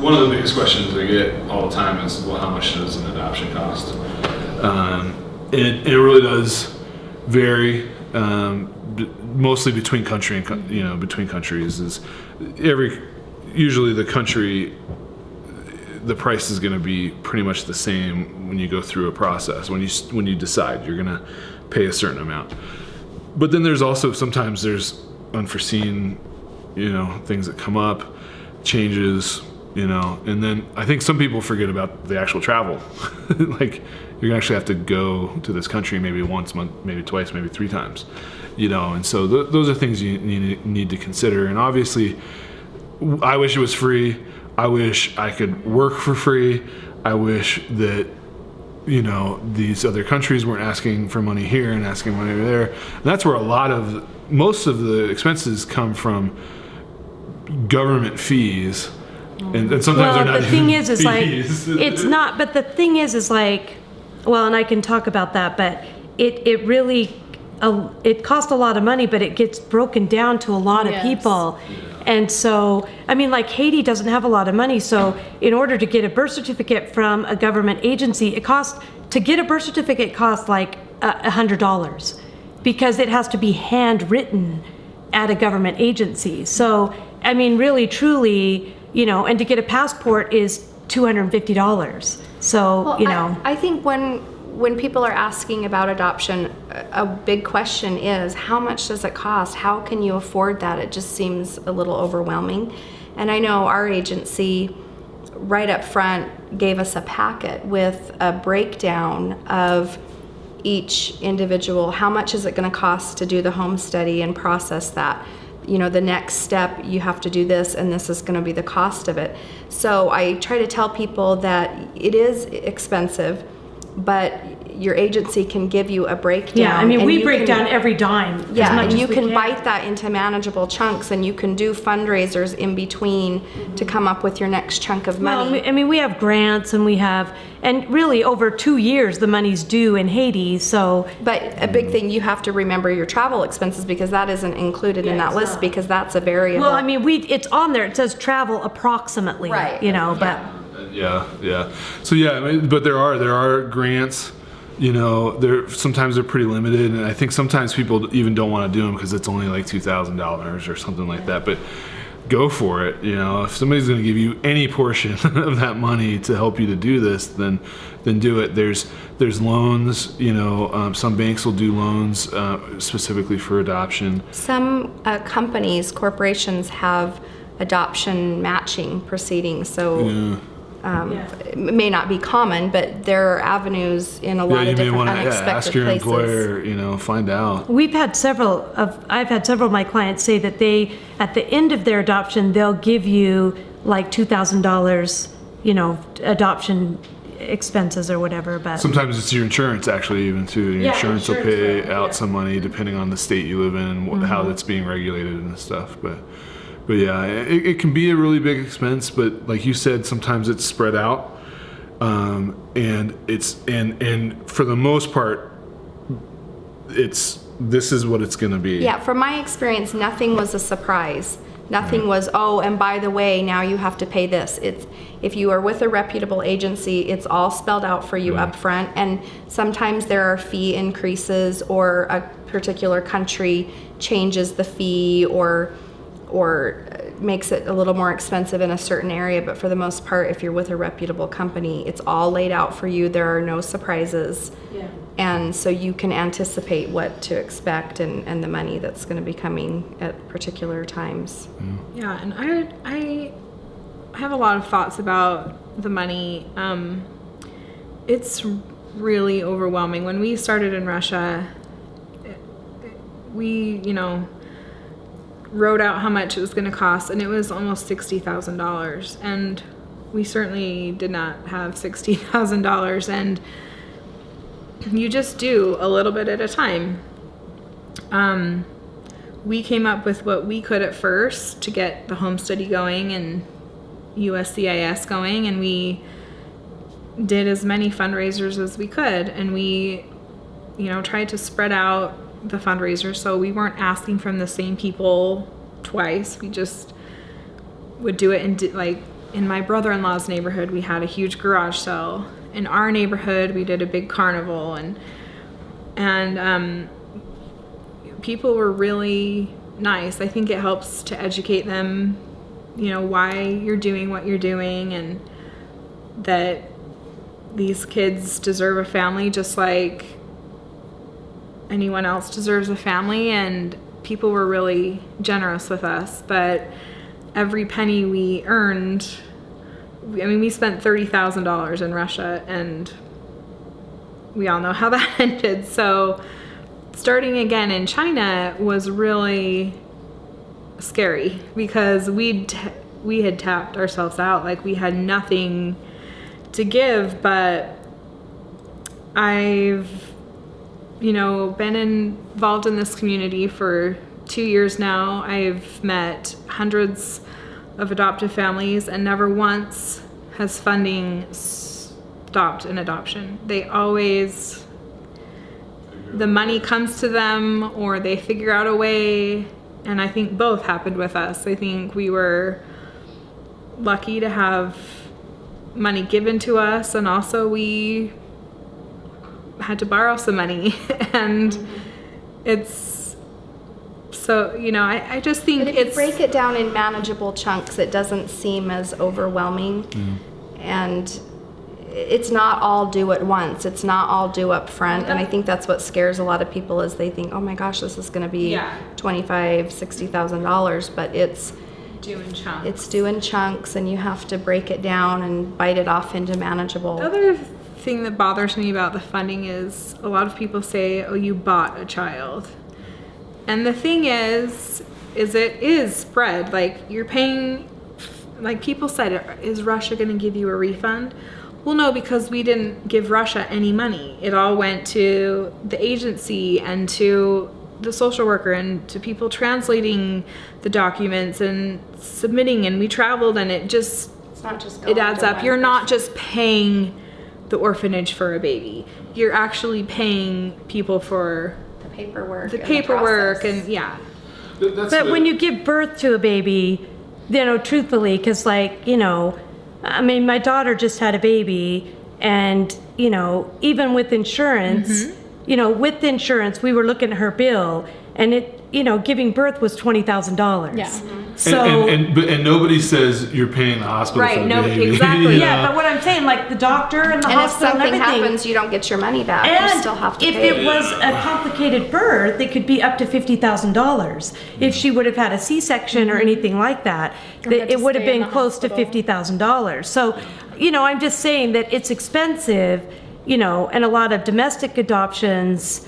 one of the biggest questions I get all the time is, well, how much does an adoption cost? It really does vary, mostly between country and between countries. Usually the country, the price is going to be pretty much the same when you go through a process. When you decide you're going to pay a certain amount, but then there's also sometimes there's unforeseen, things that come up, changes, and then I think some people forget about the actual travel. Like, you're gonna actually have to go to this country maybe once a month, maybe twice, maybe 3 times, and so those are things you need to consider. And obviously, I wish it was free. I wish I could work for free. I wish that these other countries weren't asking for money here and asking money over there. And that's where most of the expenses come from government fees. And sometimes they're not the thing even is fees. like, it's not, but the thing is like, well, and I can talk about that, but it really, it costs a lot of money, but it gets broken down to a lot of people. And so, I mean, like Haiti doesn't have a lot of money, so in order to get a birth certificate from a government agency, to get a birth certificate costs like $100 because it has to be handwritten at a government agency. So, I mean, really, truly, and to get a passport is $250. So, I think when people are asking about adoption, a big question is, how much does it cost? How can you afford that? It just seems a little overwhelming. And I know our agency right up front gave us a packet with a breakdown of each individual. How much is it going to cost to do the home study and process that? The next step, you have to do this, and this is going to be the cost of it. So I try to tell people that it is expensive, but your agency can give you a breakdown. Yeah, I mean, we break down every dime. Yeah, and you can bite that into manageable chunks, and you can do fundraisers in between to come up with your next chunk of money. Well, I mean, we have grants, and and really over 2 years the money's due in Haiti, so. But a big thing, you have to remember your travel expenses, because that isn't included in that list, because that's a variable. Well, I mean, it's on there, it says travel approximately, right. But. Yeah. So but there are grants. Sometimes they're pretty limited, and I think sometimes people even don't want to do them because it's only like $2,000 or something like that. But go for it. If somebody's going to give you any portion of that money to help you to do this, then do it. There's loans. Some banks will do loans specifically for adoption. Some corporations have adoption matching proceedings. So. It may not be common, but there are avenues in a lot of different unexpected ask your places. employer, find out. I've had several of my clients say that at the end of their adoption, they'll give you like $2,000, adoption expenses or whatever. But sometimes it's your insurance, actually, even too. Your insurance will pay out some money depending on the state you live in and how it's being regulated and stuff. But yeah, it can be a really big expense, but like you said, sometimes it's spread out, and for the most part, this is what it's going to be. Yeah, from my experience, nothing was a surprise. Nothing was, and by the way, now you have to pay this. If you are with a reputable agency, it's all spelled out for you up front, and sometimes there are fee increases, or a particular country changes the fee, or makes it a little more expensive in a certain area. But for the most part, if you're with a reputable company, it's all laid out for you. There are no surprises. Yeah. And so you can anticipate what to expect and the money that's going to be coming at particular times. Yeah, and I have a lot of thoughts about the money. It's really overwhelming. When we started in Russia, we, wrote out how much it was going to cost, and it was almost $60,000, and we certainly did not have $60,000, and you just do a little bit at a time. We came up with what we could at first to get the home study going and USCIS going, and we did as many fundraisers as we could, and we tried to spread out the fundraiser, so we weren't asking from the same people twice. We just would do it in in my brother-in-law's neighborhood, we had a huge garage sale. In our neighborhood, we did a big carnival, and people were really nice. I think it helps to educate them, why you're doing what you're doing, and that these kids deserve a family just like anyone else deserves a family. And people were really generous with us, but every penny we earned, we spent $30,000 in Russia, and we all know how that ended. So starting again in China was really scary because we had tapped ourselves out. Like, we had nothing to give, but I've been involved in this community for 2 years now. I've met hundreds of adoptive families, and never once has funding stopped an adoption. They always, the money comes to them, or they figure out a way. And I think both happened with us. I think we were lucky to have money given to us, and also we had to borrow some money. And it's so, I just think But if you break it down in manageable chunks, it doesn't seem as overwhelming. And it's not all due at once. It's not all due up front. And I think that's what scares a lot of people, is they think, oh my gosh, this is going to be $25,000, $60,000, but it's due in chunks. It's due in chunks, and you have to break it down and bite it off into manageable. The other thing that bothers me about the funding is a lot of people say, oh, you bought a child. And the thing is it is spread. Like, you're paying, like people said, is Russia going to give you a refund? Well, no, because we didn't give Russia any money. It all went to the agency and to the social worker and to people translating the documents and submitting, and we traveled, and it just, It's not just it going adds to up. one You're not person. just paying the orphanage for a baby. You're actually paying people for The paperwork. the and paperwork process. and yeah. But when you give birth to a baby, truthfully, because my daughter just had a baby, and even with insurance, with insurance, we were looking at her bill, and giving birth was $20,000. Yeah. So and nobody says you're paying the hospital for Right, the no, baby. exactly. yeah, but what I'm saying, like the doctor and the And if hospital something and everything. happens, you don't get your money back. You And still have to if pay. it was a complicated birth, it could be up to $50,000. If she would have had a C-section or anything like that, Or had it to would have stay in been the close to hospital. $50,000. So, I'm just saying that it's expensive, and a lot of domestic adoptions,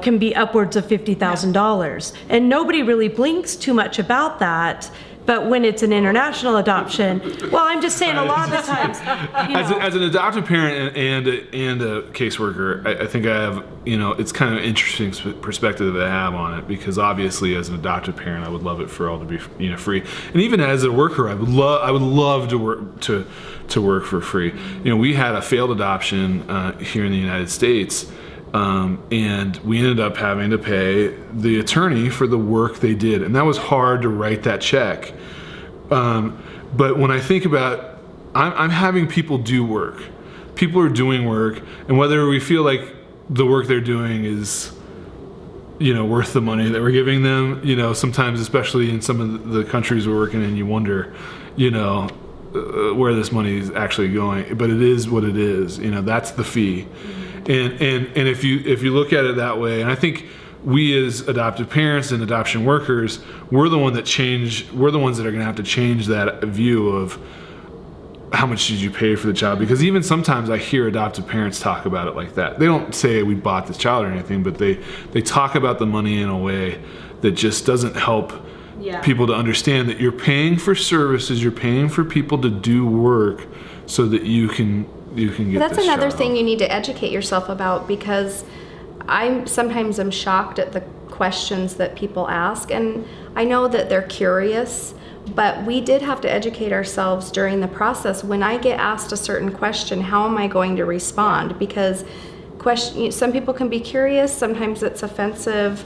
can be upwards of $50,000. And nobody really blinks too much about that. But when it's an international adoption, well, I'm just saying a lot of the times, As an adoptive parent and a caseworker, I think I have, it's kind of an interesting perspective that I have on it, because obviously as an adoptive parent, I would love it for all to be, free. And even as a worker, I would love to work for free. We had a failed adoption here in the United States. And we ended up having to pay the attorney for the work they did. And that was hard to write that check. But when I think about, I'm having people do work. People are doing work. And whether we feel like the work they're doing is, worth the money that we're giving them, sometimes, especially in some of the countries we're working in, you wonder, where this money is actually going. But it is what it is. That's the fee. And if you look at it that way, and I think we as adoptive parents and adoption workers, we're the ones that are going to have to change that view of how much did you pay for the child. Because even sometimes I hear adoptive parents talk about it like that. They don't say we bought this child or anything, but they talk about the money in a way that just doesn't help people to understand that you're paying for services, you're paying for people to do work so that you can get That's this another child. thing you need to educate yourself about, because I'm shocked at the questions that people ask, and I know that they're curious, but we did have to educate ourselves during the process. When I get asked a certain question, how am I going to respond? Because some people can be curious, sometimes it's offensive,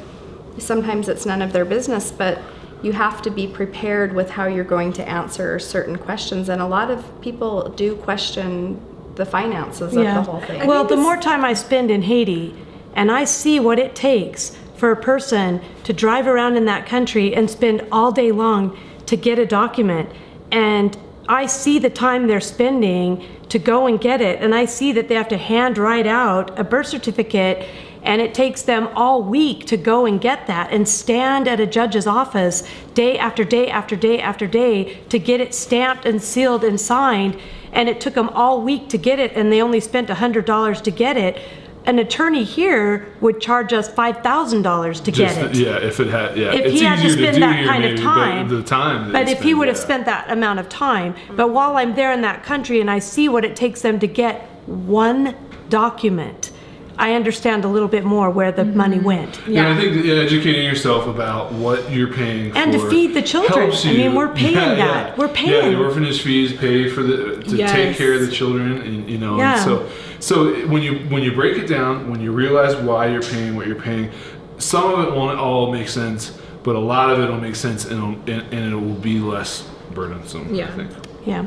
sometimes it's none of their business, but you have to be prepared with how you're going to answer certain questions. And a lot of people do question the finances of the whole thing. Well, the more time I spend in Haiti, and I see what it takes for a person to drive around in that country and spend all day long to get a document, and I see the time they're spending to go and get it, and I see that they have to hand write out a birth certificate, and it takes them all week to go and get that and stand at a judge's office day after day after day after day to get it stamped and sealed and signed, and it took them all week to get it, and they only spent $100 to get it. An attorney here would charge us $5,000 to get it. Yeah, if it had, yeah. If It's he had to easier spend do that here kind of maybe, time. But the time. that But you if he spend, would have yeah. spent that amount of time, but while I'm there in that country and I see what it takes them to get one document, I understand a little bit more where the money went. Yeah, I think educating yourself about what you're paying And for to feed the children. helps I you. mean, we're paying that. Yeah. We're paying. Yeah, the orphanage fees pay for to take care of the children, and you know. Yeah. And so when you break it down, when you realize why you're paying what you're paying, some of it won't all make sense, but a lot of it will make sense, and it will be less burdensome. Yeah. I think. Yeah.